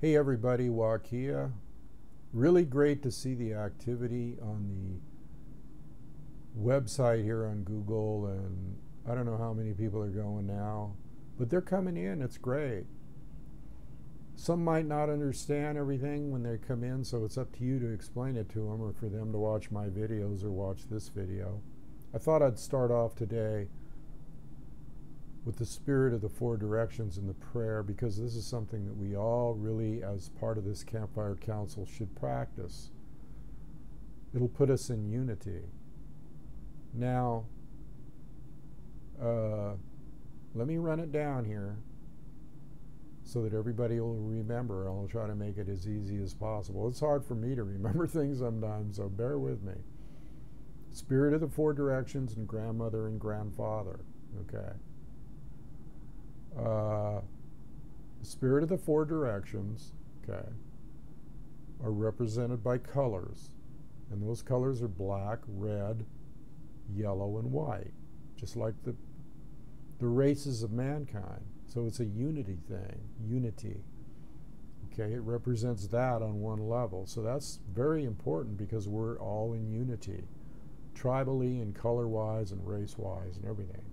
Hey everybody, Wakia. Really great to see the activity on the website here on Google, and I don't know how many people are going now, but they're coming in. It's great. Some might not understand everything when they come in, so it's up to you to explain it to them or for them to watch my videos or watch this video. I thought I'd start off today with the spirit of the four directions in the prayer, because this is something that we all really, as part of this Campfire Council, should practice. It'll put us in unity. Now, let me run it down here so that everybody will remember. I'll try to make it as easy as possible. It's hard for me to remember things sometimes, so bear with me. Spirit of the four directions and grandmother and grandfather. Okay. The spirit of the four directions, okay, are represented by colors, and those colors are black, red, yellow, and white, just like the races of mankind. So it's a unity thing, unity. Okay, it represents that on one level. So that's very important because we're all in unity, tribally and color-wise and race-wise and everything.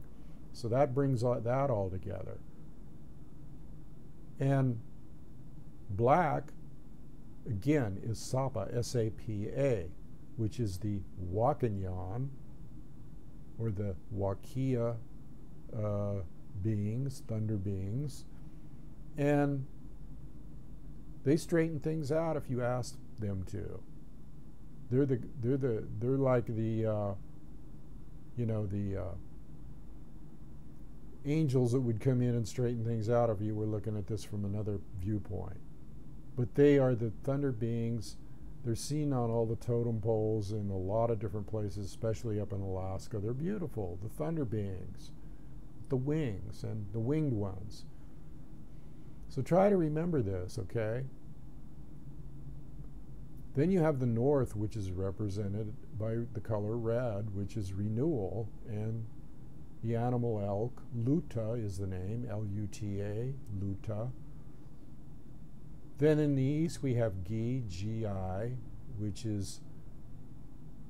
So that brings that all together. And black, again, is Sapa, S-A-P-A, which is the Wakanyan, or the Wakia beings, thunder beings. And they straighten things out if you ask them to. They're like the angels that would come in and straighten things out if you were looking at this from another viewpoint. But they are the thunder beings. They're seen on all the totem poles in a lot of different places, especially up in Alaska. They're beautiful, the thunder beings, the wings and the winged ones. So try to remember this, okay? Then you have the north, which is represented by the color red, which is renewal, and the animal elk. Luta is the name, L-U-T-A, Luta. Then in the east we have Gi, G-I, which is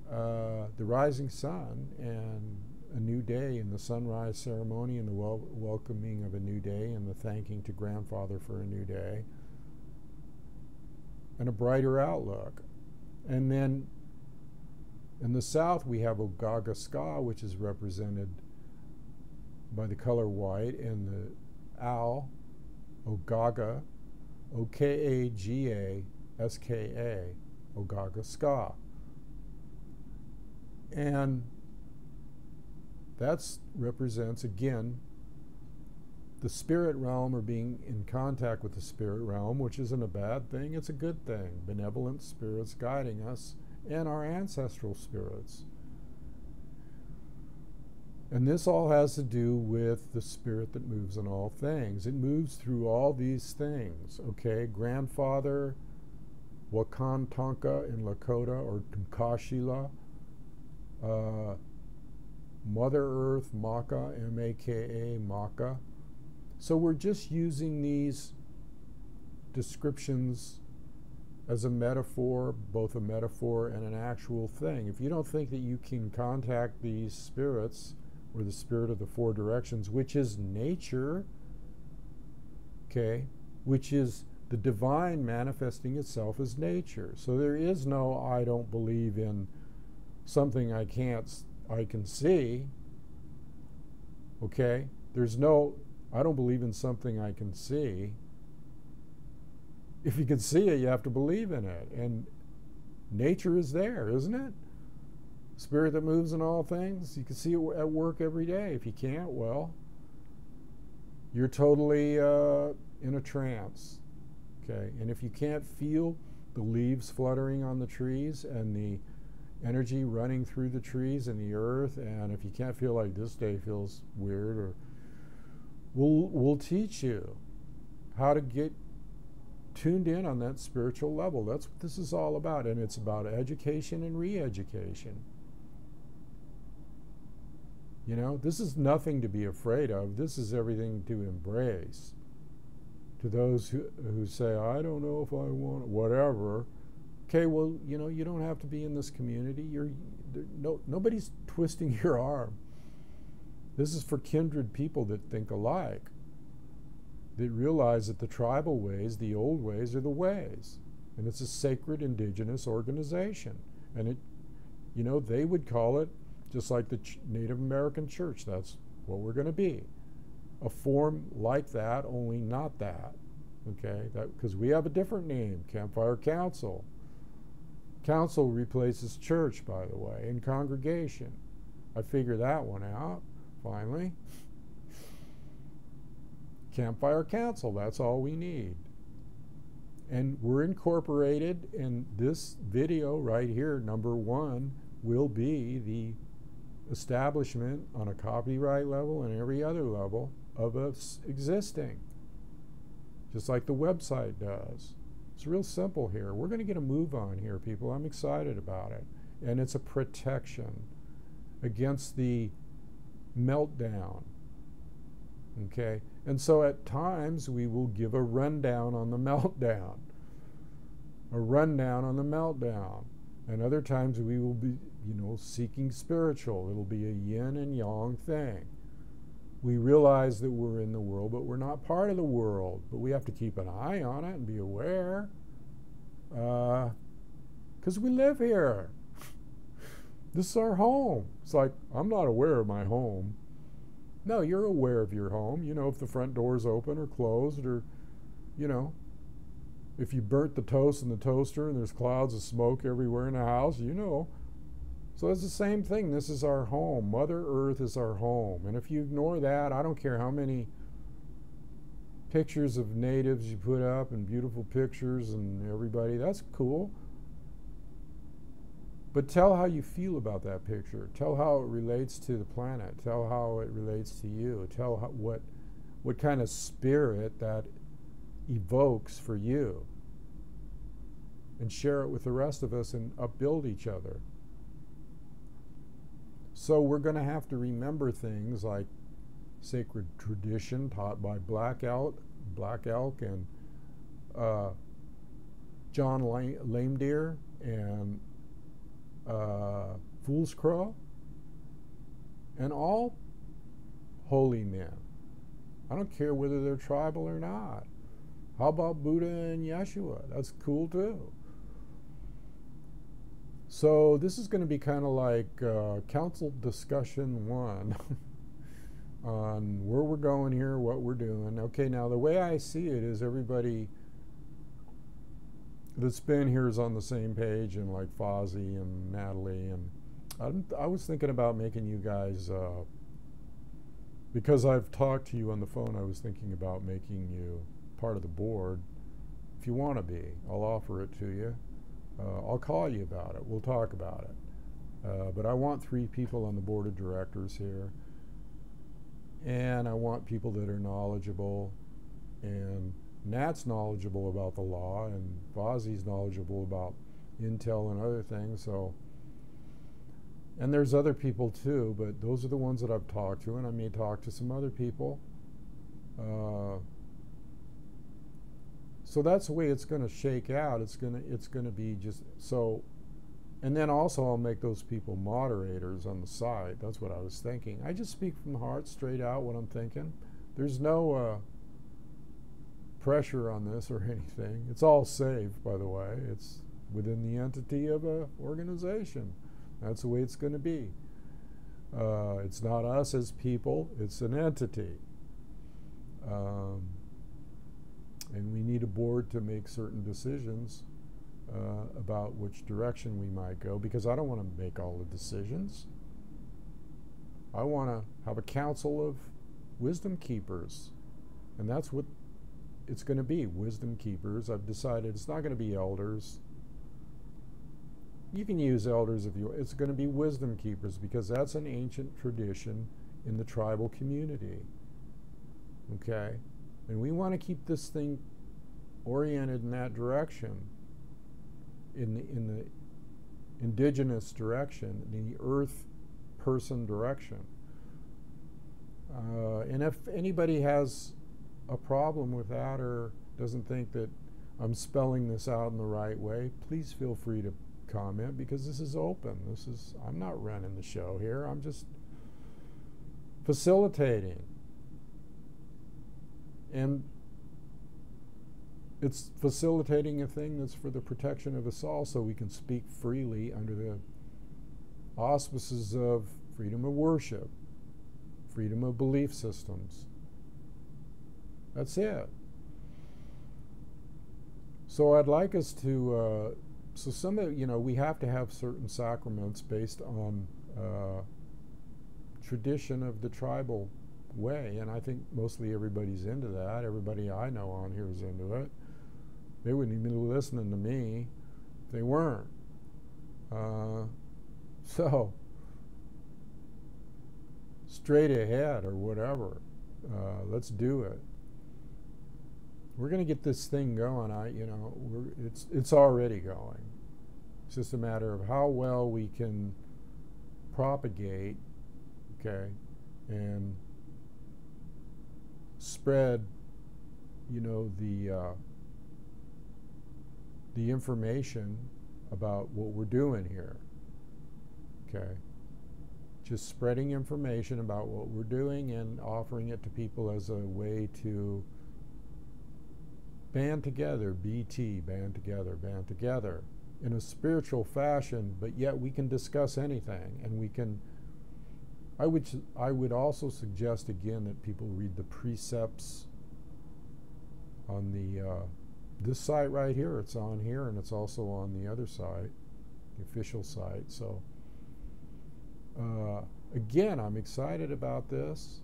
the rising sun and a new day, and the sunrise ceremony and the welcoming of a new day and the thanking to grandfather for a new day and a brighter outlook. And then in the south we have Ogaga Ska, which is represented by the color white, and the owl, Ogaga, O-K-A-G-A-S-K-A, Ogaga Ska. And that represents, again, the spirit realm, or being in contact with the spirit realm, which isn't a bad thing, it's a good thing. Benevolent spirits guiding us, and our ancestral spirits. And this all has to do with the spirit that moves in all things. It moves through all these things, okay? Grandfather, Wakantanka in Lakota, or Tunkashila, Mother Earth, Maka, M-A-K-A, Maka. So we're just using these descriptions as a metaphor, both a metaphor and an actual thing. If you don't think that you can contact these spirits, or the spirit of the four directions, which is nature, okay, which is the divine manifesting itself as nature. So there is no, I don't believe in something I can see, okay? There's no, I don't believe in something I can see. If you can see it, you have to believe in it. And nature is there, isn't it? Spirit that moves in all things. You can see it at work every day. If you can't, well, you're totally in a trance. Okay, and if you can't feel the leaves fluttering on the trees and the energy running through the trees and the earth, and if you can't feel like this day feels weird, or we'll teach you how to get tuned in on that spiritual level. That's what this is all about, and it's about education and re-education. You know, this is nothing to be afraid of. This is everything to embrace to those who say, I don't know if I want it, whatever. Okay, well, you know, you don't have to be in this community. Nobody's twisting your arm. This is for kindred people that think alike, that realize that the tribal ways, the old ways, are the ways. And it's a sacred indigenous organization. And it, you know, they would call it, just like the Native American church, that's what we're going to be. A form like that, only not that. Okay, because we have a different name, Campfire Council. Council replaces church, by the way, and congregation. I figured that one out, finally. Campfire Council, that's all we need. And we're incorporated, in this video right here, number 1, will be the establishment on a copyright level and every other level of us existing, just like the website does. It's real simple here. We're going to get a move on here, people. I'm excited about it. And it's a protection against the meltdown. Okay? And so at times we will give a rundown on the meltdown. A rundown on the meltdown. And other times we will be, you know, seeking spiritual. It'll be a yin and yang thing. We realize that we're in the world, but we're not part of the world. But we have to keep an eye on it and be aware. Because we live here. This is our home. It's like, I'm not aware of my home. No, you're aware of your home. You know if the front door's open or closed, or, you know, if you burnt the toast in the toaster and there's clouds of smoke everywhere in the house, you know. So it's the same thing. This is our home. Mother Earth is our home. And if you ignore that, I don't care how many pictures of natives you put up and beautiful pictures and everybody, that's cool. But tell how you feel about that picture. Tell how it relates to the planet. Tell how it relates to you. Tell how, what kind of spirit that evokes for you. And share it with the rest of us and upbuild each other. So we're going to have to remember things like sacred tradition taught by Black Elk and John Lame Deer and Fool's Crow and all holy men. I don't care whether they're tribal or not. How about Buddha and Yeshua? That's cool too. So this is going to be kind of like Council Discussion 1 on where we're going here, what we're doing. Okay, now the way I see it is everybody that's been here is on the same page, and like Fozzie and Natalie, and I was thinking about making you guys, because I've talked to you on the phone, I was thinking about making you part of the board. If you want to be, I'll offer it to you. I'll call you about it. We'll talk about it. But I want 3 people on the board of directors here. And I want people that are knowledgeable. And Nat's knowledgeable about the law. And Fozzie's knowledgeable about intel and other things. So, and there's other people too. But those are the ones that I've talked to. And I may talk to some other people. So that's the way it's going to shake out. It's going to be just so. And then also I'll make those people moderators on the side. That's what I was thinking. I just speak from the heart, straight out what I'm thinking. There's no pressure on this or anything. It's all safe, by the way. It's within the entity of an organization. That's the way it's going to be. It's not us as people. It's an entity. And we need a board to make certain decisions about which direction we might go, because I don't want to make all the decisions. I want to have a council of wisdom keepers, and that's what it's going to be, wisdom keepers. I've decided it's not going to be elders. You can use elders if you want. It's going to be wisdom keepers, because that's an ancient tradition in the tribal community. Okay? And we want to keep this thing oriented in that direction, in the indigenous direction, in the earth person direction. And if anybody has a problem with that or doesn't think that I'm spelling this out in the right way, please feel free to comment, because this is open. I'm not running the show here. I'm just facilitating. And it's facilitating a thing that's for the protection of us all, so we can speak freely under the auspices of freedom of worship, freedom of belief systems. That's it. So I'd like us to, so some of, we have to have certain sacraments based on tradition of the tribal way, and I think mostly everybody's into that. Everybody I know on here is into it. They wouldn't even be listening to me if they weren't. So, straight ahead or whatever, let's do it. We're going to get this thing going. It's already going. It's just a matter of how well we can propagate, okay, and spread, the information about what we're doing here, okay? Just spreading information about what we're doing and offering it to people as a way to band together, BT, band together in a spiritual fashion, but yet we can discuss anything, and we can, I would also suggest again that people read the precepts on the this site right here. It's on here, and it's also on the other site, the official site. So again, I'm excited about this.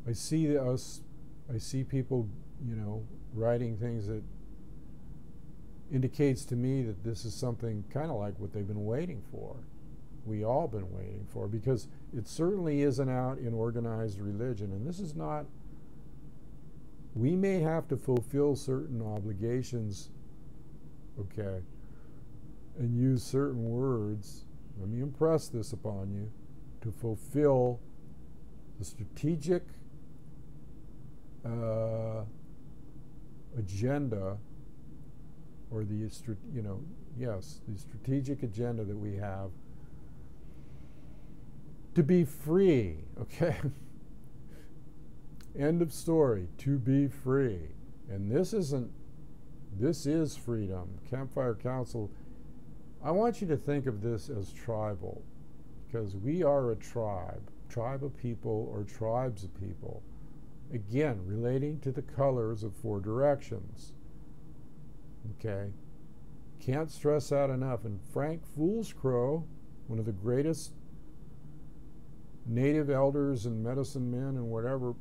I see people, writing things that indicates to me that this is something kind of like what they've been waiting for. We all been waiting for, because it certainly isn't out in organized religion, and this is not. We may have to fulfill certain obligations, okay, and use certain words. Let me impress this upon you, to fulfill the strategic agenda, or the strategic agenda that we have to be free, okay? End of story. To be free. And this is freedom. Campfire Council, I want you to think of this as tribal, because we are a tribe of people, or tribes of people. Again, relating to the colors of 4 directions. Okay? Can't stress that enough. And Frank Foolscrow, one of the greatest native elders and medicine men and whatever,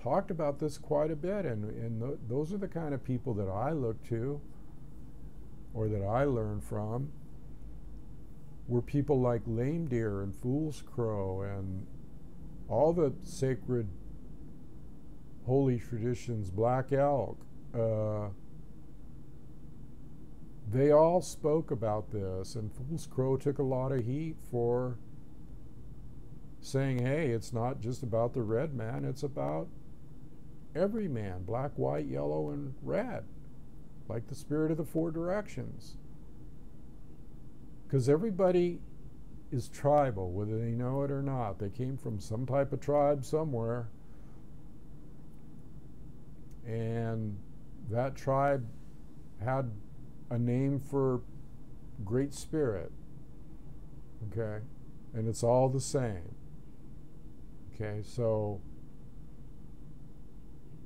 talked about this quite a bit, and those are the kind of people that I look to, or that I learn from, were people like Lame Deer and Fool's Crow and all the sacred holy traditions, Black Elk. They all spoke about this, and Fool's Crow took a lot of heat for saying, hey, it's not just about the red man, it's about every man, black, white, yellow, and red, like the spirit of the 4 directions. Because everybody is tribal, whether they know it or not. They came from some type of tribe somewhere, and that tribe had a name for Great Spirit, okay? And it's all the same, okay? So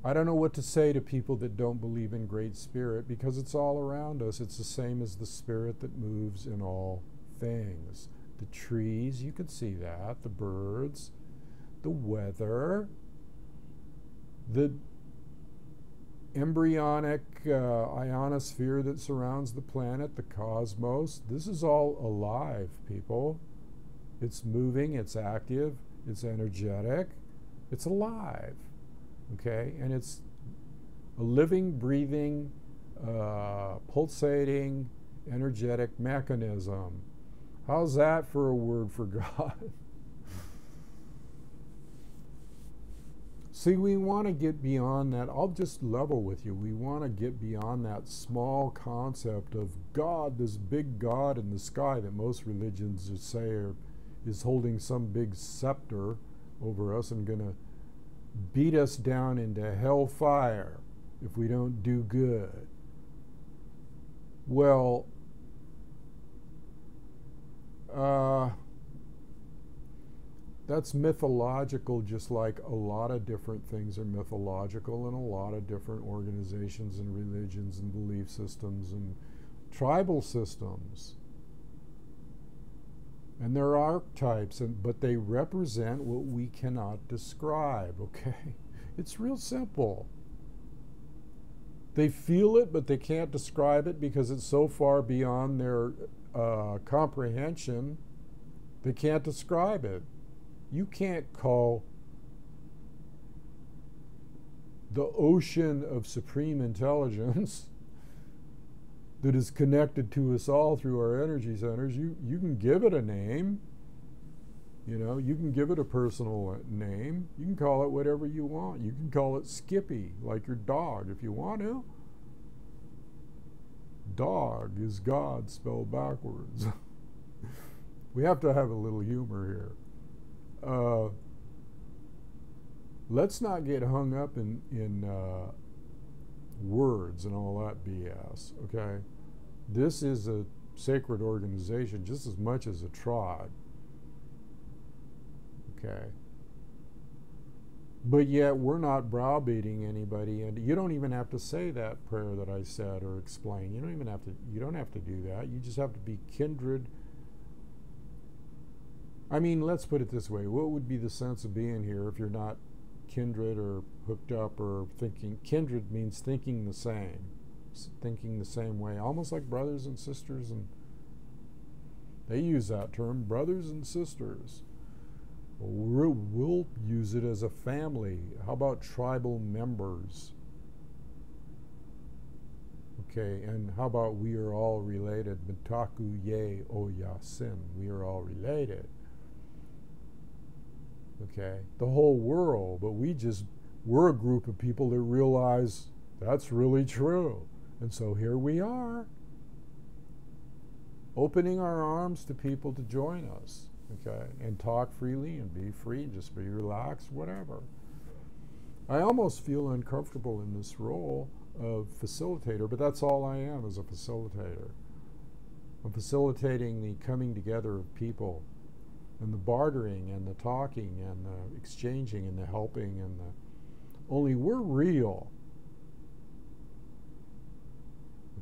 I don't know what to say to people that don't believe in Great Spirit, because it's all around us. It's the same as the spirit that moves in all things. The trees, you can see that, the birds, the weather, the embryonic ionosphere that surrounds the planet, the cosmos. This is all alive, people. It's moving, it's active, it's energetic, it's alive. Okay, and it's a living, breathing, pulsating, energetic mechanism. How's that for a word for God? See, we want to get beyond that. I'll just level with you. We want to get beyond that small concept of God, this big God in the sky that most religions just say is holding some big scepter over us and going to beat us down into hellfire if we don't do good. Well, that's mythological, just like a lot of different things are mythological in a lot of different organizations and religions and belief systems and tribal systems. And they're archetypes, but they represent what we cannot describe, okay? It's real simple. They feel it, but they can't describe it because it's so far beyond their comprehension, they can't describe it. You can't call the ocean of supreme intelligence that is connected to us all through our energy centers, you can give it a name. You know, you can give it a personal name. You can call it whatever you want. You can call it Skippy, like your dog, if you want to. Dog is God spelled backwards. We have to have a little humor here. Let's not get hung up in words and all that BS, okay? This is a sacred organization just as much as a tribe, okay? But yet we're not browbeating anybody, and you don't even have to say that prayer that I said or explain. You don't have to do that. You just have to be kindred. I mean, let's put it this way. What would be the sense of being here if you're not kindred or hooked up or thinking? Kindred means thinking the same way, almost like brothers and sisters, and they use that term, brothers and sisters. We'll use it as a family. How about tribal members? Okay, and how about we are all related? Mitaku ye o yasin. We are all related. Okay, the whole world, but we're a group of people that realize that's really true. And so here we are, opening our arms to people to join us, okay, and talk freely and be free, just be relaxed, whatever. I almost feel uncomfortable in this role of facilitator, but that's all I am, as a facilitator. I'm facilitating the coming together of people, and the bartering and the talking and the exchanging and the helping and the only we're real.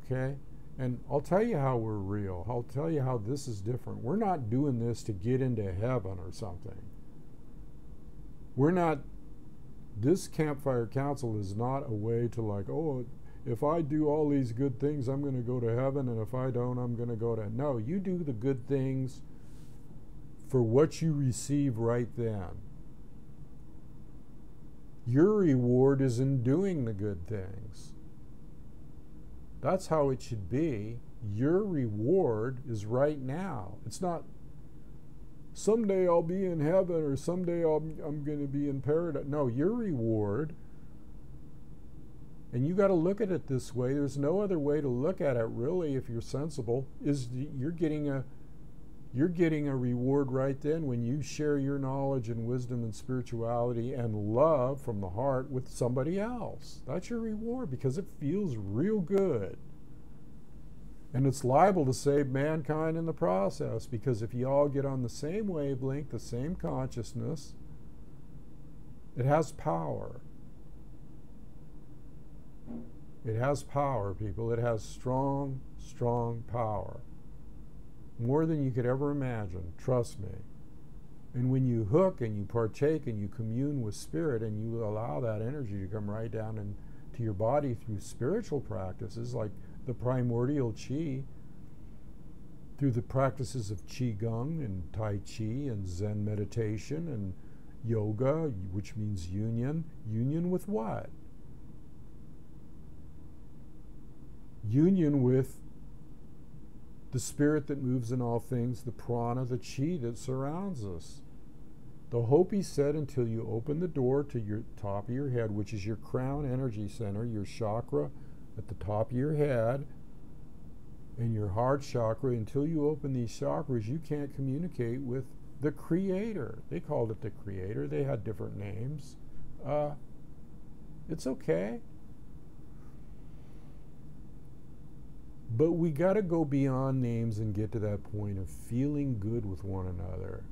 Okay? And I'll tell you how we're real. I'll tell you how this is different. We're not doing this to get into heaven or something. We're not, this Campfire Council is not a way to like, oh, if I do all these good things, I'm going to go to heaven, and if I don't, I'm going to go to, no, you do the good things for what you receive right then. Your reward is in doing the good things. That's how it should be. Your reward is right now. It's not someday I'll be in heaven or someday I'm going to be in paradise. No, your reward, and you got to look at it this way. There's no other way to look at it, really, if you're sensible, is you're getting a reward right then when you share your knowledge and wisdom and spirituality and love from the heart with somebody else. That's your reward because it feels real good. And it's liable to save mankind in the process, because if you all get on the same wavelength, the same consciousness, it has power. It has power, people. It has strong, strong power. More than you could ever imagine, trust me. And when you hook and you partake and you commune with spirit and you allow that energy to come right down into your body through spiritual practices like the primordial chi, through the practices of qigong and tai chi and Zen meditation and yoga, which means union. Union with what? Union with the spirit that moves in all things, the prana, the chi that surrounds us, The Hopi said until you open the door to your top of your head, which is your crown energy center, your chakra at the top of your head, and your heart chakra, until you open these chakras, you can't communicate with the Creator. They called it the Creator. They had different names. It's okay. But we got to go beyond names and get to that point of feeling good with one another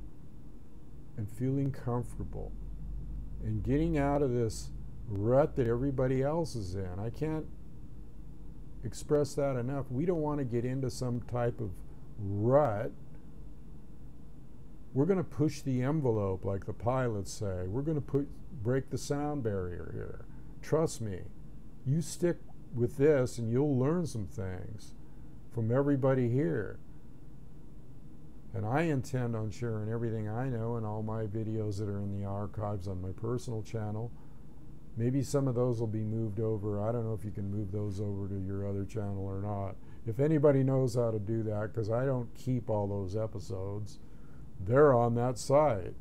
and feeling comfortable and getting out of this rut that everybody else is in. I can't express that enough. We don't want to get into some type of rut. We're going to push the envelope, like the pilots say. We're going to break the sound barrier here. Trust me. You stick with this and you'll learn some things from everybody here. And I intend on sharing everything I know in all my videos that are in the archives on my personal channel. Maybe some of those will be moved over. I don't know if you can move those over to your other channel or not. If anybody knows how to do that, because I don't keep all those episodes, they're on that site.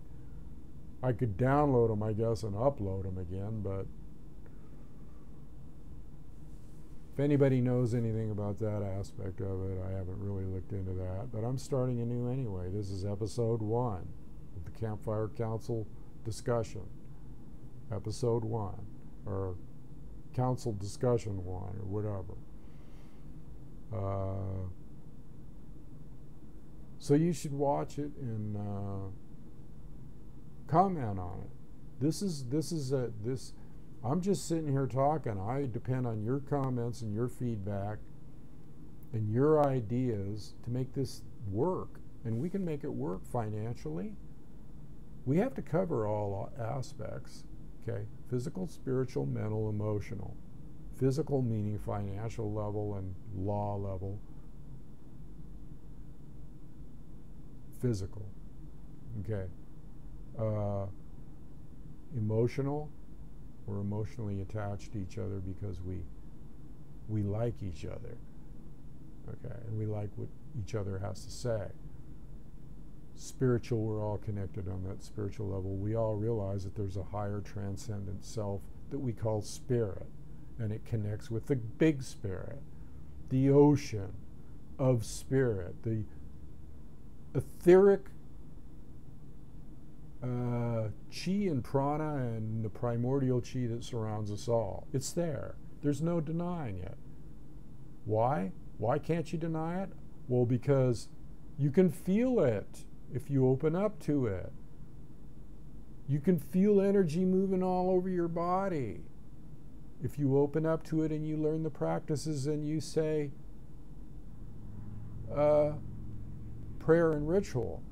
I could download them, I guess, and upload them again, but if anybody knows anything about that aspect of it, I haven't really looked into that. But I'm starting anew anyway. This is episode 1 of the Campfire Council discussion. Episode 1, or Council discussion 1, or whatever. So you should watch it and comment on it. I'm just sitting here talking. I depend on your comments and your feedback and your ideas to make this work. And we can make it work financially. We have to cover all aspects, okay? Physical, spiritual, mental, emotional. Physical meaning financial level and law level. Physical, okay? Emotional. We're emotionally attached to each other because we like each other, okay, and we like what each other has to say. Spiritual, we're all connected on that spiritual level. We all realize that there's a higher transcendent self that we call spirit, and it connects with the big spirit, the ocean of spirit, the etheric chi and prana and the primordial chi that surrounds us all. It's there. There's no denying it. Why? Why can't you deny it? Well, because you can feel it if you open up to it. You can feel energy moving all over your body. If you open up to it and you learn the practices and you say prayer and ritual.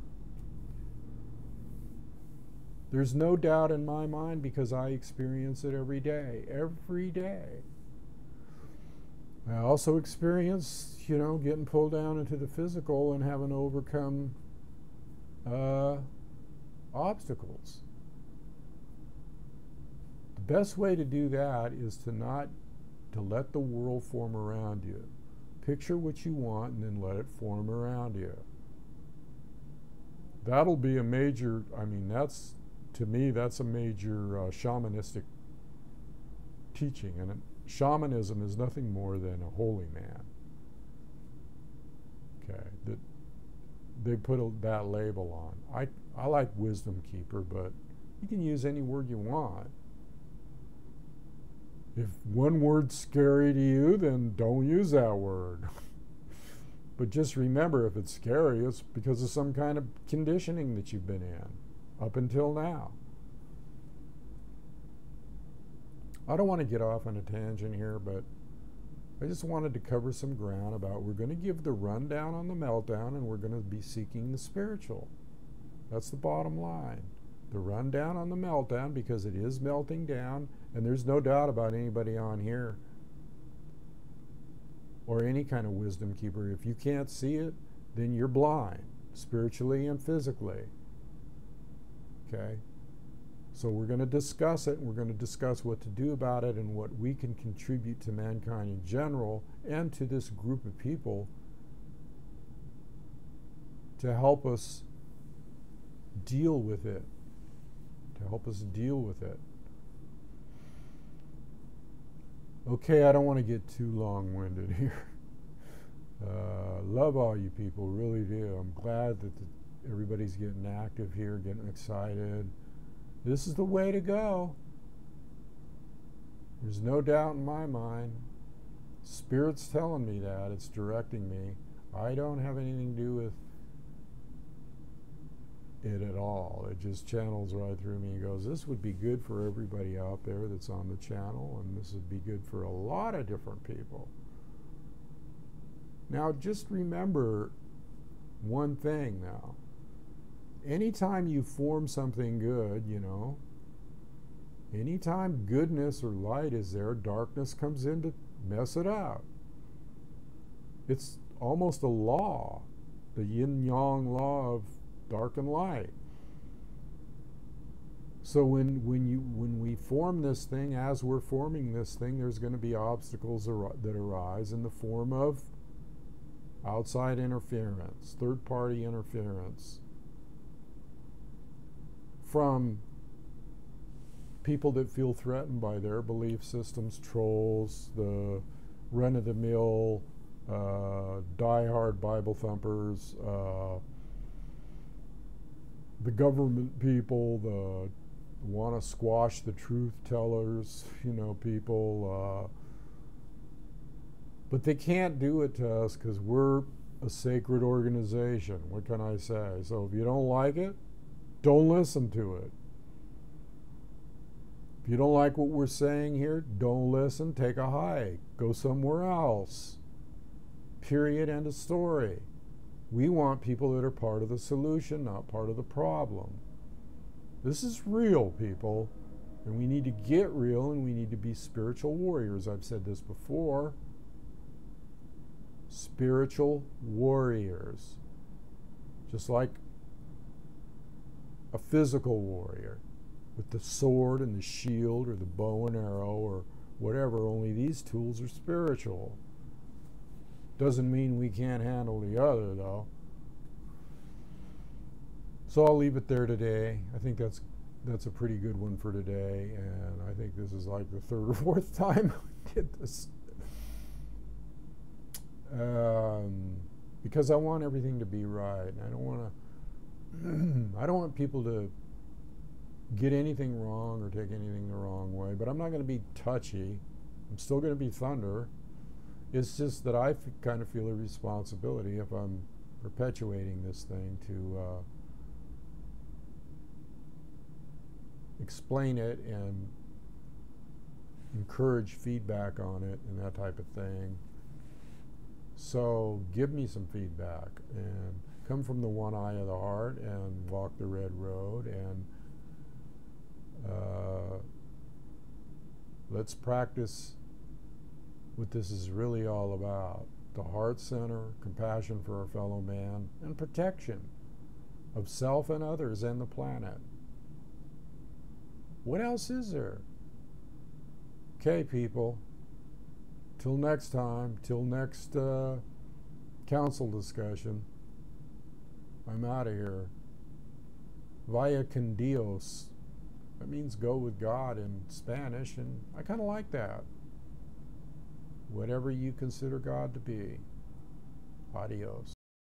There's no doubt in my mind because I experience it every day. Every day. I also experience, getting pulled down into the physical and having to overcome obstacles. The best way to do that is to let the world form around you. Picture what you want and then let it form around you. That'll be a major, to me, that's a major shamanistic teaching. And shamanism is nothing more than a holy man. Okay, that they put that label on. I like wisdom keeper, but you can use any word you want. If one word's scary to you, then don't use that word. But just remember, if it's scary, it's because of some kind of conditioning that you've been in up until now. I don't want to get off on a tangent here, but I just wanted to cover some ground about we're going to give the rundown on the meltdown and we're going to be seeking the spiritual. That's the bottom line. The rundown on the meltdown, because it is melting down, and there's no doubt about anybody on here or any kind of wisdom keeper. If you can't see it, then you're blind, spiritually and physically. Okay? So we're going to discuss it, and we're going to discuss what to do about it and what we can contribute to mankind in general and to this group of people to help us deal with it to help us deal with it. Okay, I don't want to get too long-winded here. Love all you people, really do. I'm glad that everybody's getting active here, getting excited. This is the way to go. There's no doubt in my mind. Spirit's telling me that. It's directing me. I don't have anything to do with it at all. It just channels right through me and goes, this would be good for everybody out there that's on the channel, and this would be good for a lot of different people. Now, just remember one thing now. Anytime you form something good, you know, anytime goodness or light is there, darkness comes in to mess it up. It's almost a law, the yin-yang law of dark and light. So when we form this thing, as we're forming this thing, there's going to be obstacles that arise in the form of outside interference, third-party interference, from people that feel threatened by their belief systems, trolls, the run-of-the-mill, die-hard Bible thumpers, the government people, the want to squash the truth tellers, you know, people. But they can't do it to us because we're a sacred organization. What can I say? So if you don't like it, don't listen to it. If you don't like what we're saying here, don't listen, take a hike, go somewhere else. Period, end of story. We want people that are part of the solution, not part of the problem. This is real, people, and we need to get real, and we need to be spiritual warriors. I've said this before. Spiritual warriors. Just like a physical warrior with the sword and the shield or the bow and arrow or whatever, only these tools are spiritual. Doesn't mean we can't handle the other, though. So I'll leave it there today. I think that's a pretty good one for today, and I think this is like the third or fourth time I did this. Because I want everything to be right, and I don't want people to get anything wrong or take anything the wrong way, but I'm not going to be touchy. I'm still going to be thunder. It's just that I kind of feel a responsibility, if I'm perpetuating this thing, to explain it and encourage feedback on it and that type of thing. So give me some feedback and come from the one eye of the heart and walk the red road, and let's practice what this is really all about. The heart center, compassion for our fellow man, and protection of self and others and the planet. What else is there? Okay, people. Till next time, till next council discussion, I'm out of here. Vaya con Dios. That means go with God in Spanish, and I kind of like that. Whatever you consider God to be. Adios.